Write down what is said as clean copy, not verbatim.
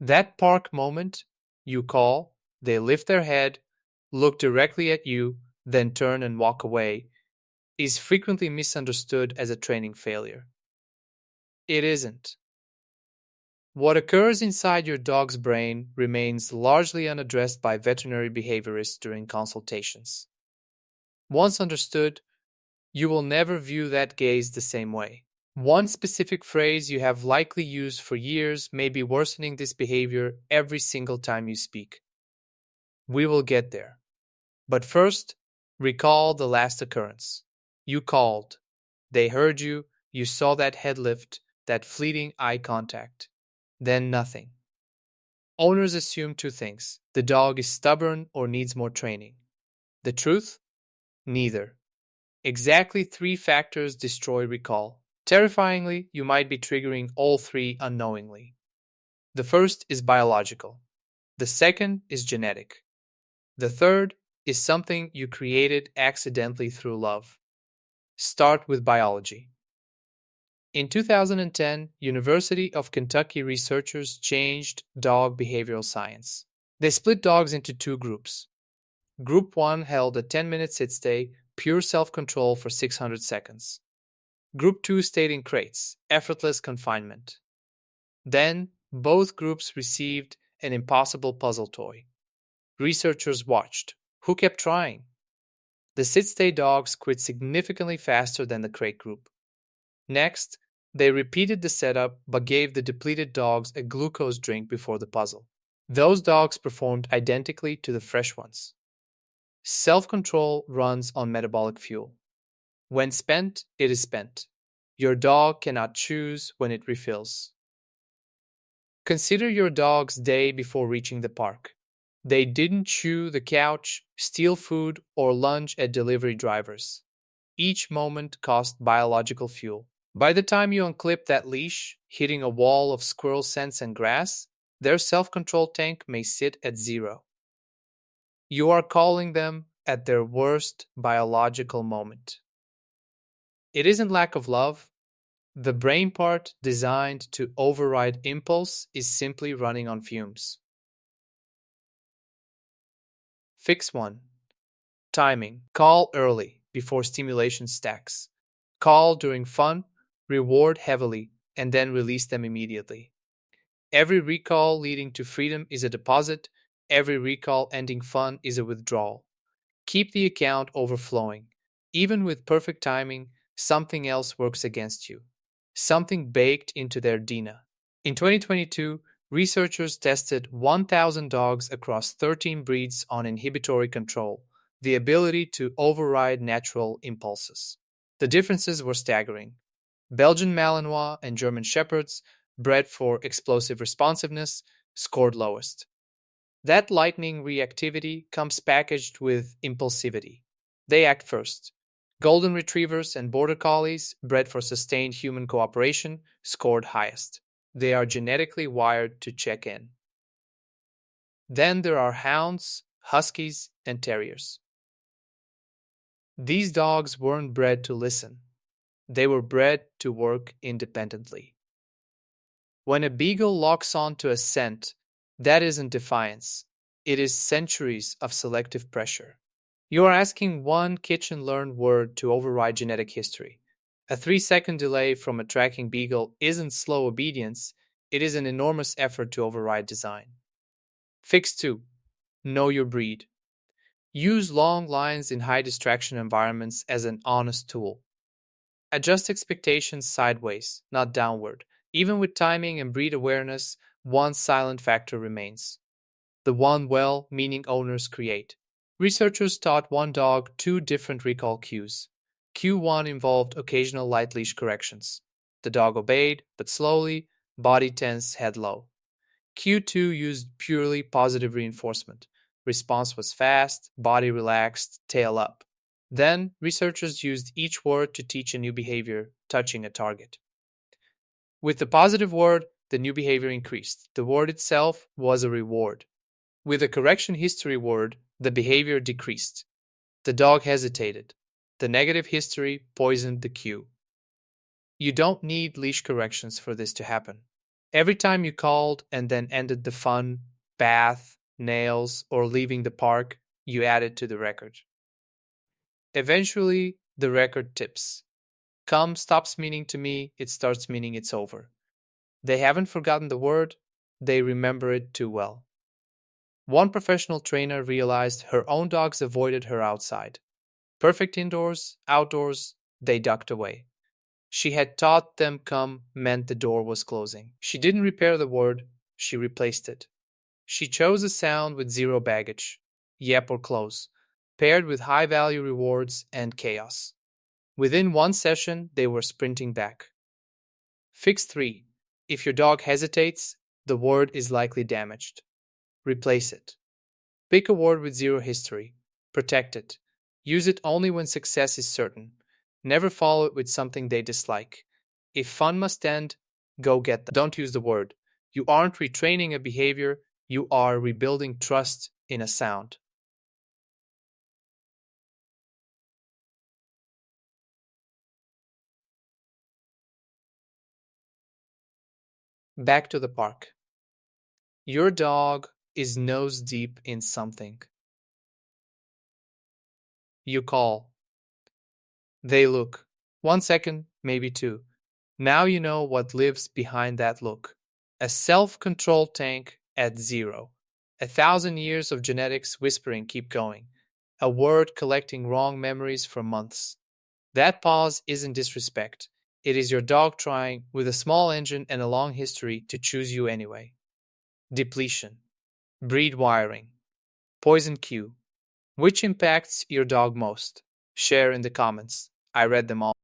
That park moment, you call, they lift their head, look directly at you, then turn and walk away, is frequently misunderstood as a training failure. It isn't. What occurs inside your dog's brain remains largely unaddressed by veterinary behaviorists during consultations. Once understood, you will never view that gaze the same way. One specific phrase you have likely used for years may be worsening this behavior every single time you speak. We will get there. But first, recall the last occurrence. You called. They heard you. You saw that head lift, that fleeting eye contact. Then nothing. Owners assume two things: the dog is stubborn or needs more training. The truth? Neither. Exactly three factors destroy recall. Terrifyingly, you might be triggering all three unknowingly. The first is biological. The second is genetic. The third is something you created accidentally through love. Start with biology. In 2010, University of Kentucky researchers changed dog behavioral science. They split dogs into two groups. Group 1 held a 10-minute sit-stay, pure self-control for 600 seconds. Group 2 stayed in crates, effortless confinement. Then, both groups received an impossible puzzle toy. Researchers watched. Who kept trying? The sit-stay dogs quit significantly faster than the crate group. Next, they repeated the setup but gave the depleted dogs a glucose drink before the puzzle. Those dogs performed identically to the fresh ones. Self-control runs on metabolic fuel. When spent, it is spent. Your dog cannot choose when it refills. Consider your dog's day before reaching the park. They didn't chew the couch, steal food, or lunge at delivery drivers. Each moment cost biological fuel. By the time you unclip that leash, hitting a wall of squirrel scents and grass, their self-control tank may sit at zero. You are calling them at their worst biological moment. It isn't lack of love. The brain part designed to override impulse is simply running on fumes. Fix 1. Timing. Call early, before stimulation stacks. Call during fun, reward heavily, and then release them immediately. Every recall leading to freedom is a deposit. Every recall ending fun is a withdrawal. Keep the account overflowing. Even with perfect timing, something else works against you. Something baked into their DNA. In 2022, researchers tested 1,000 dogs across 13 breeds on inhibitory control, the ability to override natural impulses. The differences were staggering. Belgian Malinois and German Shepherds, bred for explosive responsiveness, scored lowest. That lightning reactivity comes packaged with impulsivity. They act first. Golden Retrievers and Border Collies, bred for sustained human cooperation, scored highest. They are genetically wired to check in. Then there are Hounds, Huskies, and Terriers. These dogs weren't bred to listen. They were bred to work independently. When a beagle locks on to a scent, that isn't defiance. It is centuries of selective pressure. You are asking one kitchen-learned word to override genetic history. A 3-second delay from a tracking beagle isn't slow obedience, it is an enormous effort to override design. Fix 2. Know your breed. Use long lines in high distraction environments as an honest tool. Adjust expectations sideways, not downward. Even with timing and breed awareness, one silent factor remains: the one well-meaning owners create. Researchers taught one dog two different recall cues. Cue 1 involved occasional light leash corrections. The dog obeyed, but slowly, body tense, head low. Cue 2 used purely positive reinforcement. Response was fast, body relaxed, tail up. Then, researchers used each word to teach a new behavior, touching a target. With the positive word, the new behavior increased. The word itself was a reward. With a correction history word, the behavior decreased. The dog hesitated. The negative history poisoned the cue. You don't need leash corrections for this to happen. Every time you called and then ended the fun, bath, nails, or leaving the park, you added to the record. Eventually, the record tips. Come stops meaning to me, it starts meaning it's over. They haven't forgotten the word, they remember it too well. One professional trainer realized her own dogs avoided her outside. Perfect indoors, outdoors, they ducked away. She had taught them come meant the door was closing. She didn't repair the word, she replaced it. She chose a sound with zero baggage, yep or close, paired with high value rewards and chaos. Within one session, they were sprinting back. Fix 3. If your dog hesitates, the word is likely damaged. Replace it. Pick a word with zero history. Protect it. Use it only when success is certain. Never follow it with something they dislike. If fun must end, go get them. Don't use the word. You aren't retraining a behavior, you are rebuilding trust in a sound. Back to the park. Your dog is nose deep in something. You call. They look. 1 second, maybe two. Now you know what lives behind that look. A self control tank at zero. 1,000 years of genetics whispering, keep going. A word collecting wrong memories for months. That pause isn't disrespect. It is your dog trying, with a small engine and a long history, to choose you anyway. Depletion. Breed wiring. Poison cue. Which impacts your dog most? Share in the comments. I read them all.